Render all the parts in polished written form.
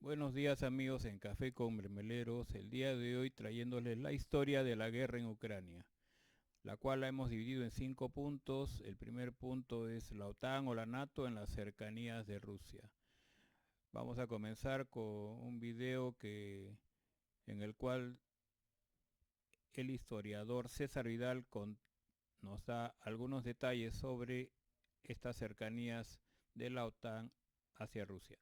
Buenos días amigos en Café con Mermeleros, el día de hoy trayéndoles la historia de la guerra en Ucrania, la cual la hemos dividido en 5 puntos. El primer punto es la OTAN o la NATO en las cercanías de Rusia. Vamos a comenzar con un video en el cual el historiador César Vidal nos da algunos detalles sobre estas cercanías de la OTAN hacia Rusia.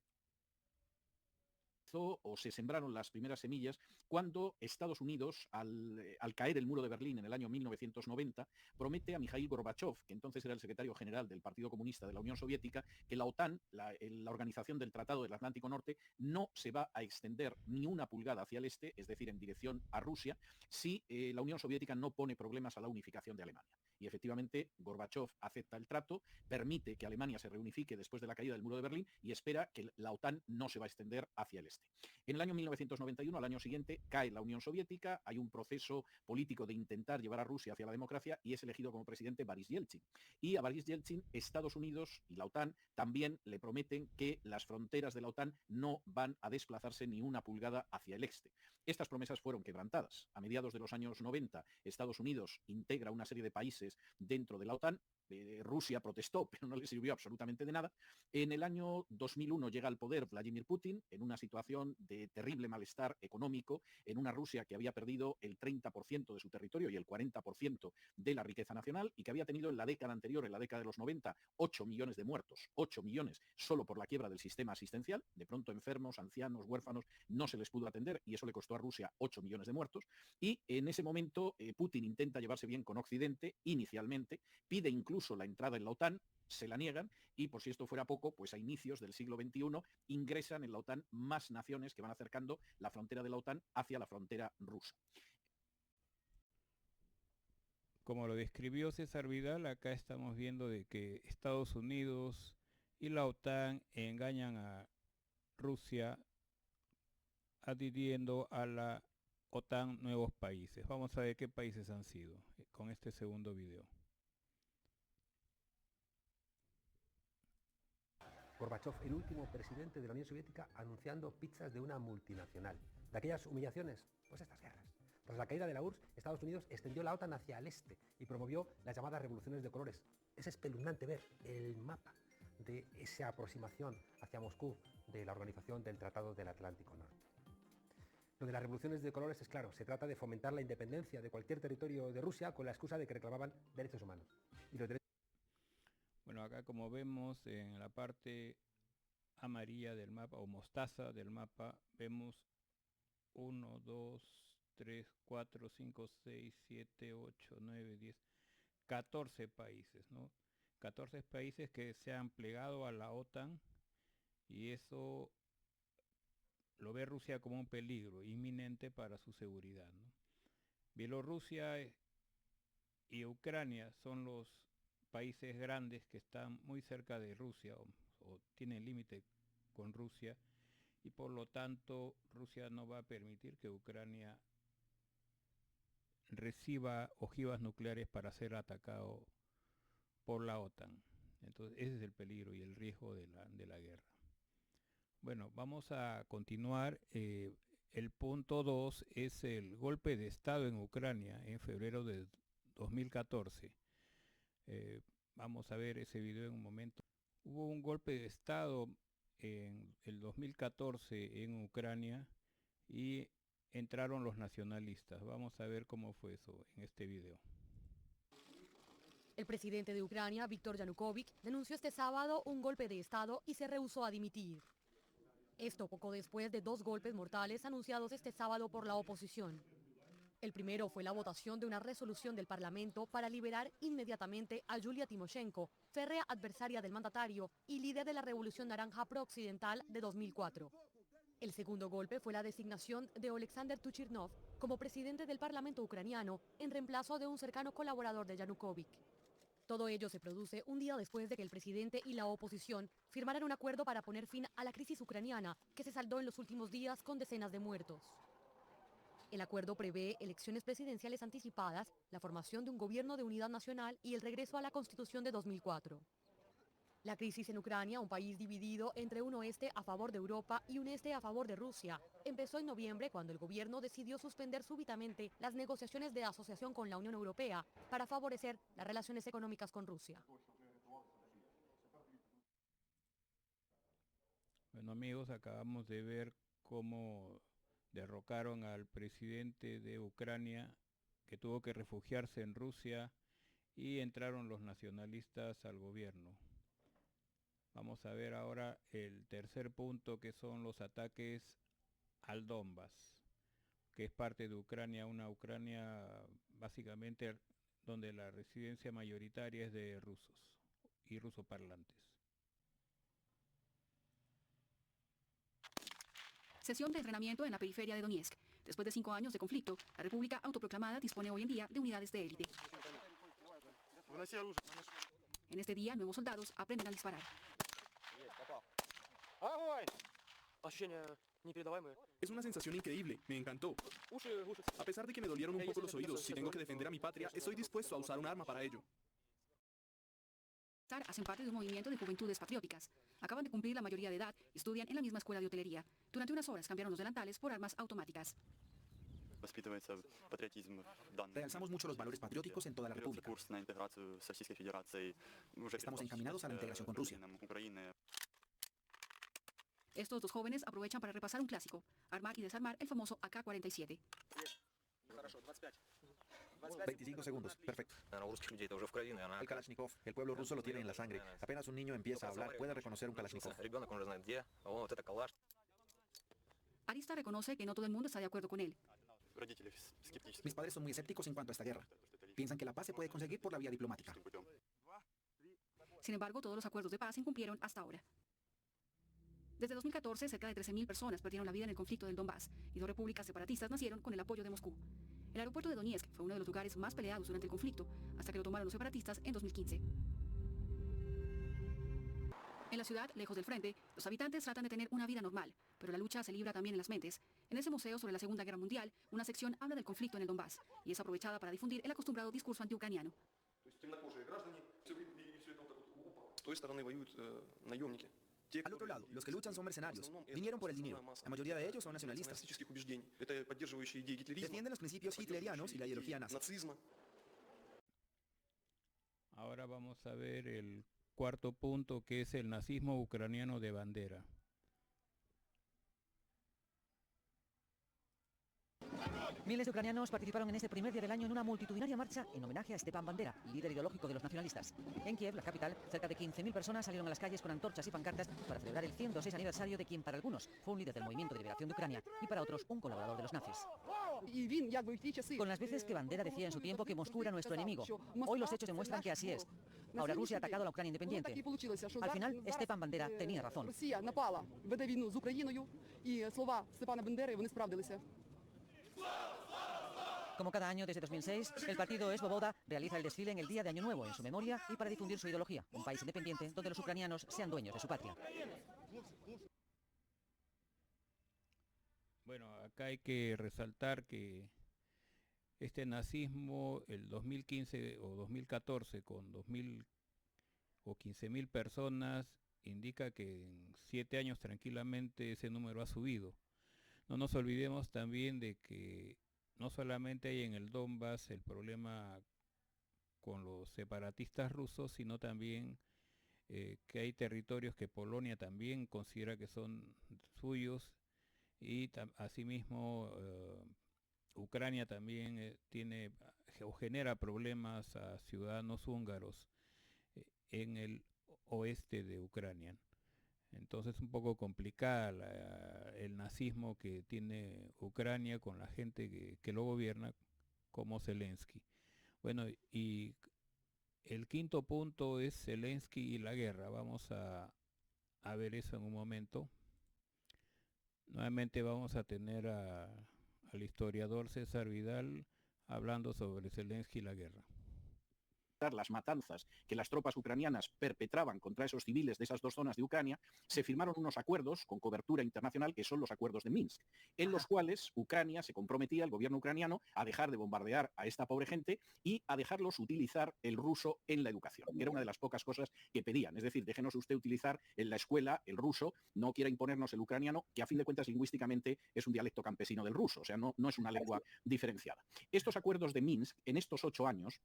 O se sembraron las primeras semillas cuando Estados Unidos, al caer el muro de Berlín en el año 1990, promete a Mikhail Gorbachev, que entonces era el secretario general del Partido Comunista de la Unión Soviética, que la OTAN, la organización del Tratado del Atlántico Norte, no se va a extender ni una pulgada hacia el este, es decir, en dirección a Rusia, si la Unión Soviética no pone problemas a la unificación de Alemania. Y efectivamente, Gorbachev acepta el trato, permite que Alemania se reunifique después de la caída del muro de Berlín y espera que la OTAN no se va a extender hacia el este. En el año 1991, al año siguiente, cae la Unión Soviética, hay un proceso político de intentar llevar a Rusia hacia la democracia y es elegido como presidente Boris Yeltsin. Y a Boris Yeltsin, Estados Unidos y la OTAN también le prometen que las fronteras de la OTAN no van a desplazarse ni una pulgada hacia el este. Estas promesas fueron quebrantadas. A mediados de los años 90, Estados Unidos integra una serie de países dentro de la OTAN. Rusia protestó, pero no le sirvió absolutamente de nada. En el año 2001 llega al poder Vladimir Putin en una situación de terrible malestar económico, en una Rusia que había perdido el 30% de su territorio y el 40% de la riqueza nacional y que había tenido en la década anterior, en la década de los 90, 8 millones de muertos, 8 millones solo por la quiebra del sistema asistencial. De pronto enfermos, ancianos, huérfanos, no se les pudo atender y eso le costó a Rusia 8 millones de muertos. Y en ese momento Putin intenta llevarse bien con Occidente inicialmente, pide incluso la entrada en la OTAN, se la niegan y, por si esto fuera poco, pues a inicios del siglo XXI ingresan en la OTAN más naciones que van acercando la frontera de la OTAN hacia la frontera rusa. Como lo describió César Vidal, acá estamos viendo de que Estados Unidos y la OTAN engañan a Rusia adhiriendo a la OTAN nuevos países. Vamos a ver qué países han sido con este segundo video. Gorbachev, el último presidente de la Unión Soviética, anunciando pizzas de una multinacional. De aquellas humillaciones, pues estas guerras. Tras la caída de la URSS, Estados Unidos extendió la OTAN hacia el este y promovió las llamadas revoluciones de colores. Es espeluznante ver el mapa de esa aproximación hacia Moscú de la organización del Tratado del Atlántico Norte. Lo de las revoluciones de colores es claro, se trata de fomentar la independencia de cualquier territorio de Rusia con la excusa de que reclamaban derechos humanos. Y los derechos... Bueno, acá como vemos en la parte amarilla del mapa o mostaza del mapa, vemos 1, 2, 3, 4, 5, 6, 7, 8, 9, 10, 14 países, ¿no? 14 países que se han plegado a la OTAN y eso lo ve Rusia como un peligro inminente para su seguridad, ¿no? Bielorrusia y Ucrania son los países grandes que están muy cerca de Rusia o tienen límite con Rusia y por lo tanto Rusia no va a permitir que Ucrania reciba ojivas nucleares para ser atacado por la OTAN. Entonces ese es el peligro y el riesgo de la guerra. Bueno, vamos a continuar. El punto 2 es el golpe de Estado en Ucrania en febrero de 2014. Vamos a ver ese video en un momento. Hubo un golpe de Estado en el 2014 en Ucrania y entraron los nacionalistas. Vamos a ver cómo fue eso en este video. El presidente de Ucrania, Víctor Yanukovych, denunció este sábado un golpe de Estado y se rehusó a dimitir. Esto poco después de 2 golpes mortales anunciados este sábado por la oposición. El primero fue la votación de una resolución del Parlamento para liberar inmediatamente a Yulia Timoshenko, férrea adversaria del mandatario y líder de la Revolución Naranja Prooccidental de 2004. El segundo golpe fue la designación de Oleksandr Tuchirnov como presidente del Parlamento ucraniano en reemplazo de un cercano colaborador de Yanukovych. Todo ello se produce un día después de que el presidente y la oposición firmaran un acuerdo para poner fin a la crisis ucraniana, que se saldó en los últimos días con decenas de muertos. El acuerdo prevé elecciones presidenciales anticipadas, la formación de un gobierno de unidad nacional y el regreso a la Constitución de 2004. La crisis en Ucrania, un país dividido entre un oeste a favor de Europa y un este a favor de Rusia, empezó en noviembre cuando el gobierno decidió suspender súbitamente las negociaciones de asociación con la Unión Europea para favorecer las relaciones económicas con Rusia. Bueno amigos, acabamos de ver cómo derrocaron al presidente de Ucrania que tuvo que refugiarse en Rusia y entraron los nacionalistas al gobierno. Vamos a ver ahora el tercer punto, que son los ataques al Donbass, que es parte de Ucrania, una Ucrania básicamente donde la residencia mayoritaria es de rusos y rusoparlantes. Sesión de entrenamiento en la periferia de Donetsk. Después de 5 años de conflicto, la república autoproclamada dispone hoy en día de unidades de élite. En este día, nuevos soldados aprenden a disparar. Es una sensación increíble, me encantó. A pesar de que me dolieron un poco los oídos, si tengo que defender a mi patria, estoy dispuesto a usar un arma para ello. Hacen parte de un movimiento de juventudes patrióticas. Acaban de cumplir la mayoría de edad y estudian en la misma escuela de hotelería. Durante unas horas cambiaron los delantales por armas automáticas. Realzamos mucho los valores patrióticos en toda la República. Estamos encaminados a la integración con Rusia. Estos dos jóvenes aprovechan para repasar un clásico, armar y desarmar el famoso AK-47. 25 segundos, perfecto. El Kalashnikov, el pueblo ruso lo tiene en la sangre. Apenas un niño empieza a hablar, puede reconocer un Kalashnikov. Arista reconoce que no todo el mundo está de acuerdo con él. Mis padres son muy escépticos en cuanto a esta guerra. Piensan que la paz se puede conseguir por la vía diplomática. Sin embargo, todos los acuerdos de paz se incumplieron hasta ahora. Desde 2014, cerca de 13.000 personas perdieron la vida en el conflicto del Donbass y 2 repúblicas separatistas nacieron con el apoyo de Moscú. El aeropuerto de Donetsk fue uno de los lugares más peleados durante el conflicto, hasta que lo tomaron los separatistas en 2015. En la ciudad, lejos del frente, los habitantes tratan de tener una vida normal, pero la lucha se libra también en las mentes. En ese museo sobre la Segunda Guerra Mundial, una sección habla del conflicto en el Donbass y es aprovechada para difundir el acostumbrado discurso antiucraniano. Al otro lado, los que luchan son mercenarios. Vinieron por el dinero. La mayoría de ellos son nacionalistas. Defienden los principios hitlerianos y la ideología nazi. Ahora vamos a ver el cuarto punto, que es el nazismo ucraniano de bandera. Miles de ucranianos participaron en este primer día del año en una multitudinaria marcha en homenaje a Stepan Bandera, líder ideológico de los nacionalistas. En Kiev, la capital, cerca de 15.000 personas salieron a las calles con antorchas y pancartas para celebrar el 106 aniversario de quien para algunos fue un líder del movimiento de liberación de Ucrania y para otros un colaborador de los nazis. Con las veces que Bandera decía en su tiempo que Moscú era nuestro enemigo, hoy los hechos demuestran que así es. Ahora Rusia ha atacado a la Ucrania independiente. Al final, Stepan Bandera tenía razón. Como cada año desde 2006, el partido Svoboda realiza el desfile en el día de Año Nuevo en su memoria y para difundir su ideología, un país independiente donde los ucranianos sean dueños de su patria. Bueno, acá hay que resaltar que este nazismo, el 2015 o 2014, con 2.000 o 15.000 personas, indica que en 7 años tranquilamente ese número ha subido. No nos olvidemos también de que no solamente hay en el Donbass el problema con los separatistas rusos, sino también que hay territorios que Polonia también considera que son suyos y asimismo Ucrania también tiene o genera problemas a ciudadanos húngaros en el oeste de Ucrania. Entonces es un poco complicada el nazismo que tiene Ucrania con la gente que lo gobierna, como Zelensky. Bueno, y el quinto punto es Zelensky y la guerra. Vamos a ver eso en un momento. Nuevamente vamos a tener al historiador César Vidal hablando sobre Zelensky y la guerra. las matanzas que las tropas ucranianas perpetraban contra esos civiles de esas dos zonas de Ucrania, se firmaron unos acuerdos con cobertura internacional que son los acuerdos de Minsk, en los cuales Ucrania se comprometía, el gobierno ucraniano, a dejar de bombardear a esta pobre gente y a dejarlos utilizar el ruso en la educación, que era una de las pocas cosas que pedían. Es decir, déjenos usted utilizar en la escuela el ruso, no quiera imponernos el ucraniano, que a fin de cuentas lingüísticamente es un dialecto campesino del ruso, o sea, no es una lengua diferenciada. Estos acuerdos de Minsk, en estos 8 años,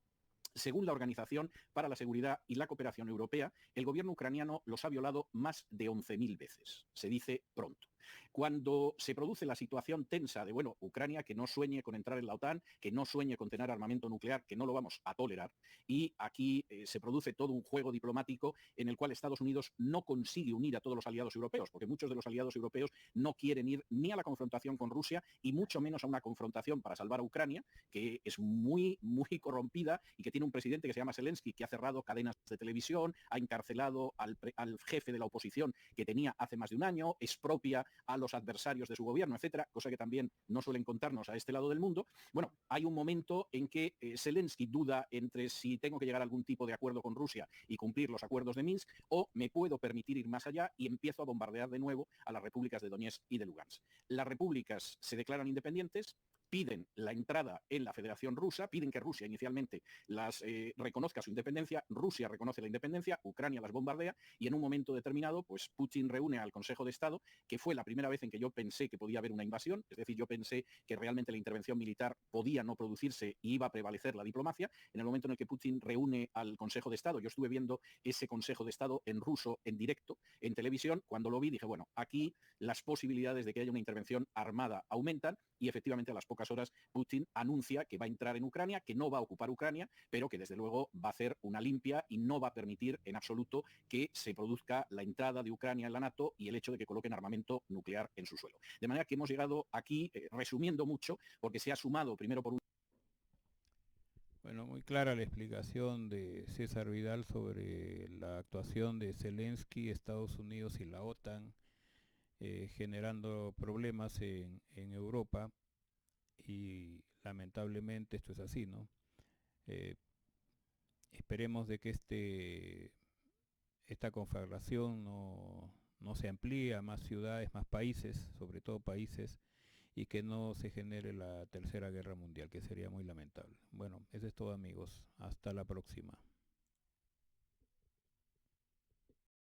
según la Organización para la Seguridad y la Cooperación Europea, el gobierno ucraniano los ha violado más de 11.000 veces. Se dice pronto. Cuando se produce la situación tensa de, bueno, Ucrania que no sueñe con entrar en la OTAN, que no sueñe con tener armamento nuclear, que no lo vamos a tolerar, y aquí se produce todo un juego diplomático en el cual Estados Unidos no consigue unir a todos los aliados europeos, porque muchos de los aliados europeos no quieren ir ni a la confrontación con Rusia y mucho menos a una confrontación para salvar a Ucrania, que es muy corrompida y que tiene un presidente que se llama Zelensky, que ha cerrado cadenas de televisión, ha encarcelado al jefe de la oposición que tenía hace más de un año, expropia a los adversarios de su gobierno, etcétera, cosa que también no suelen contarnos a este lado del mundo. Bueno, hay un momento en que Zelensky duda entre si tengo que llegar a algún tipo de acuerdo con Rusia y cumplir los acuerdos de Minsk, o me puedo permitir ir más allá y empiezo a bombardear de nuevo a las repúblicas de Donetsk y de Lugansk. Las repúblicas se declaran independientes, piden la entrada en la Federación Rusa, piden que Rusia inicialmente las reconozca su independencia, Rusia reconoce la independencia, Ucrania las bombardea y en un momento determinado pues Putin reúne al Consejo de Estado, que fue la primera vez en que yo pensé que podía haber una invasión, es decir, yo pensé que realmente la intervención militar podía no producirse y iba a prevalecer la diplomacia. En el momento en el que Putin reúne al Consejo de Estado, yo estuve viendo ese Consejo de Estado en ruso, en directo, en televisión, cuando lo vi dije, bueno, aquí las posibilidades de que haya una intervención armada aumentan y efectivamente a las pocas horas Putin anuncia que va a entrar en Ucrania, que no va a ocupar Ucrania, pero que desde luego va a hacer una limpia y no va a permitir en absoluto que se produzca la entrada de Ucrania en la NATO y el hecho de que coloquen armamento nuclear en su suelo. De manera que hemos llegado aquí, resumiendo mucho, porque se ha sumado primero por un... Bueno, muy clara la explicación de César Vidal sobre la actuación de Zelensky, Estados Unidos y la OTAN, generando problemas en Europa, y lamentablemente esto es así, ¿no? Esperemos de que esta conflagración no se amplíe a más ciudades, más países, sobre todo países, y que no se genere la tercera guerra mundial, que sería muy lamentable. Bueno, eso es todo, amigos. Hasta la próxima.